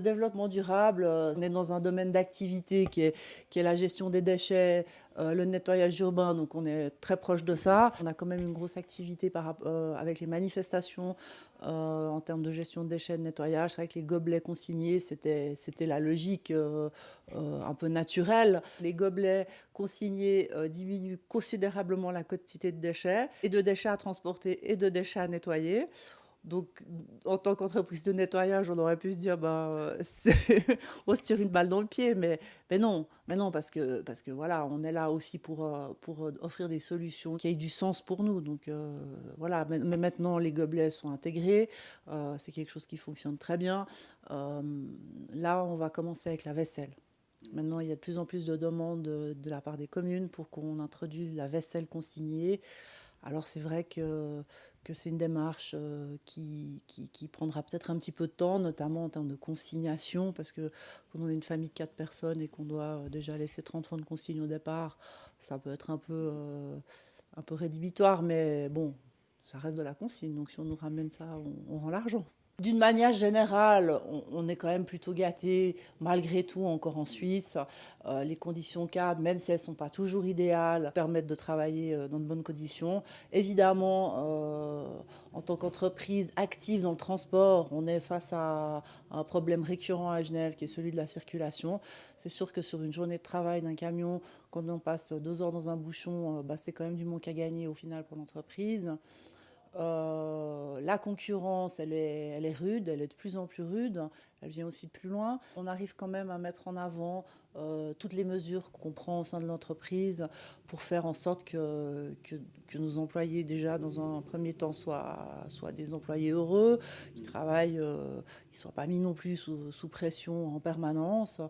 développement durable, on est dans un domaine d'activité qui est la gestion des déchets, le nettoyage urbain, donc on est très proche de ça. On a quand même une grosse activité avec les manifestations en termes de gestion de déchets, de nettoyage. C'est vrai que les gobelets consignés, c'était la logique un peu naturelle. Les gobelets consignés diminuent considérablement la quantité de déchets, et de déchets à transporter et de déchets à nettoyer. Donc, en tant qu'entreprise de nettoyage, on aurait pu se dire, on se tire une balle dans le pied, mais non, parce que voilà, on est là aussi pour offrir des solutions qui aient du sens pour nous. Donc voilà, mais maintenant les gobelets sont intégrés, c'est quelque chose qui fonctionne très bien. Euh, Là, on va commencer avec la vaisselle. Maintenant, il y a de plus en plus de demandes de la part des communes pour qu'on introduise la vaisselle consignée. Alors c'est vrai que c'est une démarche qui prendra peut-être un petit peu de temps, notamment en termes de consignation, parce que quand on est une famille de 4 personnes et qu'on doit déjà laisser 30 francs de consigne au départ, ça peut être un peu rédhibitoire, mais bon, ça reste de la consigne, donc si on nous ramène ça, on rend l'argent. D'une manière générale, on est quand même plutôt gâtés, malgré tout, encore en Suisse. Les conditions cadres, même si elles ne sont pas toujours idéales, permettent de travailler dans de bonnes conditions. Évidemment, en tant qu'entreprise active dans le transport, on est face à un problème récurrent à Genève, qui est celui de la circulation. C'est sûr que sur une journée de travail d'un camion, quand on passe 2 heures dans un bouchon, c'est quand même du manque à gagner au final pour l'entreprise. La concurrence, elle est rude, elle est de plus en plus rude, elle vient aussi de plus loin. On arrive quand même à mettre en avant toutes les mesures qu'on prend au sein de l'entreprise pour faire en sorte que nos employés, déjà dans un premier temps, soient des employés heureux, qui travaillent, qui ne soient pas mis non plus sous pression en permanence.